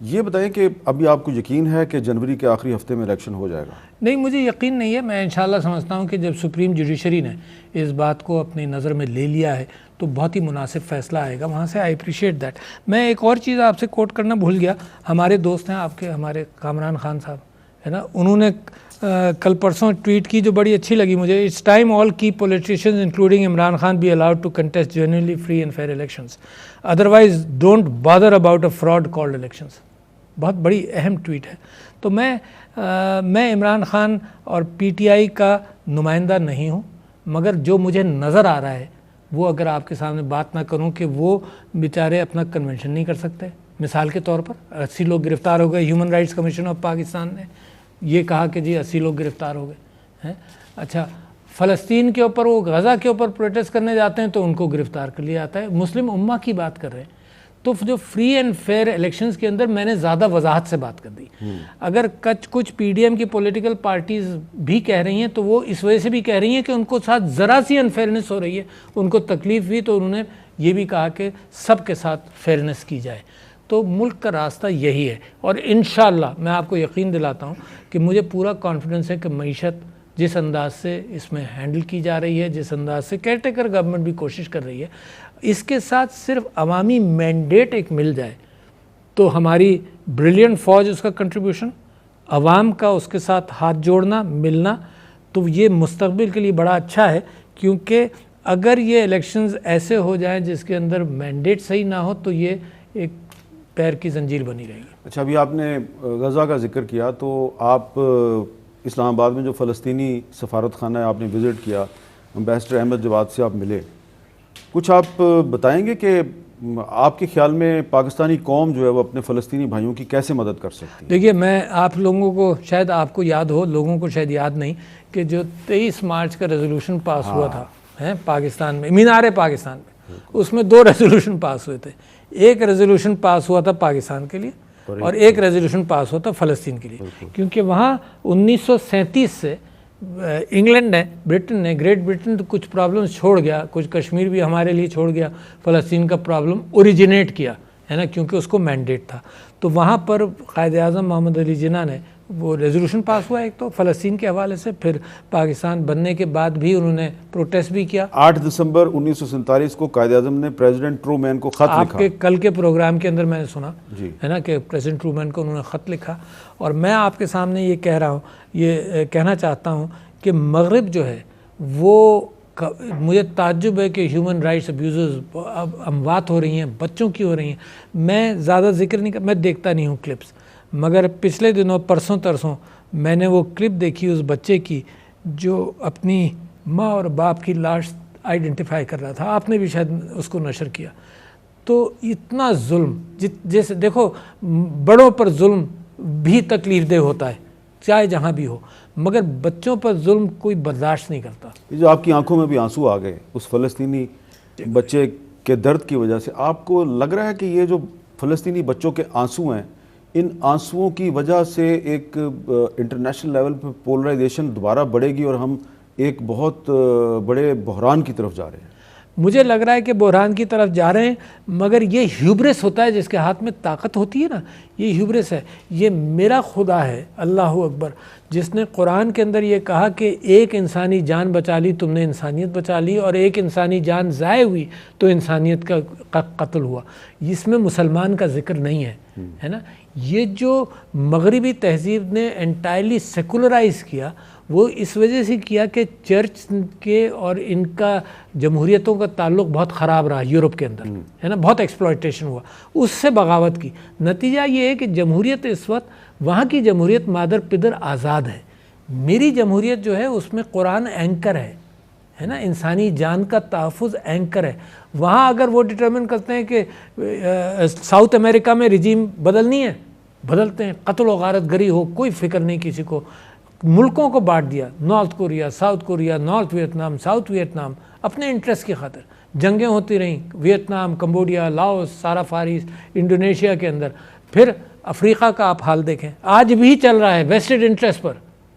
یہ بتائیں کہ ابھی آپ کو یقین ہے کہ جنوری کے آخری ہفتے میں الیکشن ہو جائے گا؟ نہیں، مجھے یقین نہیں ہے. میں انشاءاللہ سمجھتا ہوں کہ جب سپریم جوڈیشری نے اس بات کو اپنی نظر میں لے لیا ہے تو بہت ہی مناسب فیصلہ آئے گا وہاں سے. I appreciate that. میں ایک اور چیز آپ سے کوٹ کرنا بھول گیا. ہمارے دوست ہیں آپ کے، ہمارے کامران خان صاحب ہے نا، انہوں نے کل پرسوں ٹویٹ کی جو بڑی اچھی لگی مجھے. It's time all the politicians including Imran Khan be allowed to contest genuinely free and fair elections, otherwise don't bother about a fraud called elections. بہت بڑی اہم ٹویٹ ہے. تو میں عمران خان اور پی ٹی آئی کا نمائندہ نہیں ہوں، مگر جو مجھے نظر آ رہا ہے وہ اگر آپ کے سامنے بات نہ کروں کہ وہ بیچارے اپنا کنونشن نہیں کر سکتے. مثال کے طور پر 80 لوگ گرفتار ہو گئے. Human rights commission of Pakistan نے یہ کہا کہ جی 80 لوگ گرفتار ہو گئے ہیں. اچھا، فلسطین کے اوپر، وہ غزہ کے اوپر پروٹیسٹ کرنے جاتے ہیں تو ان کو گرفتار کر لیا جاتا ہے. مسلم امہ کی بات کر رہے ہیں. تو جو فری اینڈ فیئر الیکشنز کے اندر میں نے زیادہ وضاحت سے بات کر دی. اگر کچھ پی ڈی ایم کی پولیٹیکل پارٹیز بھی کہہ رہی ہیں تو وہ اس وجہ سے بھی کہہ رہی ہیں کہ ان کو ساتھ ذرا سی انفیئرنیس ہو رہی ہے، ان کو تکلیف ہوئی، تو انہوں نے یہ بھی کہا کہ سب کے ساتھ فیئرنیس کی جائے. تو ملک کا راستہ یہی ہے. اور انشاءاللہ میں آپ کو یقین دلاتا ہوں کہ مجھے پورا کانفیڈنس ہے کہ معیشت جس انداز سے اس میں ہینڈل کی جا رہی ہے، جس انداز سے کیئر ٹیکر گورنمنٹ بھی کوشش کر رہی ہے، اس کے ساتھ صرف عوامی مینڈیٹ ایک مل جائے تو ہماری بریلینٹ فوج، اس کا کنٹریبیوشن، عوام کا اس کے ساتھ ہاتھ جوڑنا، ملنا، تو یہ مستقبل کے لیے بڑا اچھا ہے. کیونکہ اگر یہ الیکشنز ایسے ہو جائیں جس کے اندر مینڈیٹ صحیح نہ ہو تو یہ ایک پیر کی زنجیر بنی رہے گی. اچھا، ابھی آپ نے غزہ کا ذکر کیا تو آپ اسلام آباد میں جو فلسطینی سفارت خانہ ہے آپ نے وزٹ کیا، امبیسڈر احمد جواد سے آپ ملے. کچھ آپ بتائیں گے کہ آپ کے خیال میں پاکستانی قوم جو ہے وہ اپنے فلسطینی بھائیوں کی کیسے مدد کر سکتی ہے؟ دیکھیے، میں آپ لوگوں کو، شاید آپ کو یاد ہو، لوگوں کو شاید یاد نہیں، کہ جو 23 مارچ کا ریزولوشن پاس ہوا تھا پاکستان میں، مینار پاکستان میں، اس میں 2 ریزولوشن پاس ہوئے تھے. ایک ریزولوشن پاس ہوا تھا پاکستان کے لیے اور ایک ریزولوشن پاس ہوا تھا فلسطین کے لیے. کیونکہ وہاں 1937 سے انگلینڈ نے، برٹن نے، گریٹ برٹن تو کچھ پرابلمز چھوڑ گیا، کچھ کشمیر بھی ہمارے لیے چھوڑ گیا، فلسطین کا پرابلم اوریجنیٹ کیا ہے نا، کیونکہ اس کو مینڈیٹ تھا. تو وہاں پر قائد اعظم محمد علی جناح نے وہ ریزولوشن پاس ہوا ایک تو فلسطین کے حوالے سے. پھر پاکستان بننے کے بعد بھی انہوں نے پروٹیسٹ بھی کیا. 8 دسمبر 1947 کو قائد اعظم نے پریزیڈنٹ ٹرومین کو خط لکھا. آپ کے کل کے پروگرام کے اندر میں نے سنا ہے نا کہ پریزیڈنٹ ٹرومین کو انہوں نے خط لکھا. اور میں آپ کے سامنے یہ کہہ رہا ہوں، یہ کہنا چاہتا ہوں کہ مغرب جو ہے وہ، مجھے تعجب ہے کہ ہیومن رائٹس ابیوزز اموات ہو رہی ہیں، بچوں کی ہو رہی ہیں. میں زیادہ ذکر نہیں میں دیکھتا نہیں ہوں کلپس، مگر پچھلے دنوں پرسوں ترسوں میں نے وہ کلپ دیکھی اس بچے کی جو اپنی ماں اور باپ کی لاش آئیڈینٹیفائی کر رہا تھا. آپ نے بھی شاید اس کو نشر کیا. تو اتنا ظلم، جیسے دیکھو بڑوں پر ظلم بھی تکلیف دہ ہوتا ہے چاہے جہاں بھی ہو، مگر بچوں پر ظلم کوئی برداشت نہیں کرتا. یہ جو آپ کی آنکھوں میں بھی آنسو آ گئے اس فلسطینی بچے کے درد کی وجہ سے، آپ کو لگ رہا ہے کہ یہ جو فلسطینی بچوں کے آنسو ہیں، ان آنسوؤں کی وجہ سے ایک انٹرنیشنل لیول پہ پولرائزیشن دوبارہ بڑھے گی اور ہم ایک بہت بڑے بحران کی طرف جا رہے ہیں؟ مجھے لگ رہا ہے کہ بحران کی طرف جا رہے ہیں، مگر یہ ہیوبرس ہوتا ہے جس کے ہاتھ میں طاقت ہوتی ہے نا، یہ ہیوبرس ہے. یہ میرا خدا ہے، اللہ اکبر، جس نے قرآن کے اندر یہ کہا کہ ایک انسانی جان بچا لی تم نے انسانیت بچا لی، اور ایک انسانی جان ضائع ہوئی تو انسانیت کا قتل ہوا. اس میں مسلمان کا ذکر نہیں ہے نا. یہ جو مغربی تہذیب نے انٹائرلی سیکولرائز کیا، وہ اس وجہ سے کیا کہ چرچ کے اور ان کا جمہوریتوں کا تعلق بہت خراب رہا یورپ کے اندر ہے نا، بہت ایکسپلائٹیشن ہوا، اس سے بغاوت کی. نتیجہ یہ ہے کہ جمہوریت اس وقت، وہاں کی جمہوریت مادر پدر آزاد ہے. میری جمہوریت جو ہے اس میں قرآن اینکر ہے نا، انسانی جان کا تحفظ اینکر ہے. وہاں اگر وہ ڈٹرمن کرتے ہیں کہ ساؤتھ امریکہ میں رجیم بدلنی ہے، بدلتے ہیں، قتل و غارت گری ہو، کوئی فکر نہیں کسی کو. ملکوں کو بانٹ دیا، north Korea, south Korea, north Vietnam, south Vietnam, اپنے انٹرسٹ کی خاطر جنگیں ہوتی رہیں، ویتنام، کمبوڈیا، لاؤس، سارا فاریس، انڈونیشیا کے اندر. پھر افریقہ کا آپ حال دیکھیں، آج بھی چل رہا ہے ویسٹڈ انٹرسٹ پر.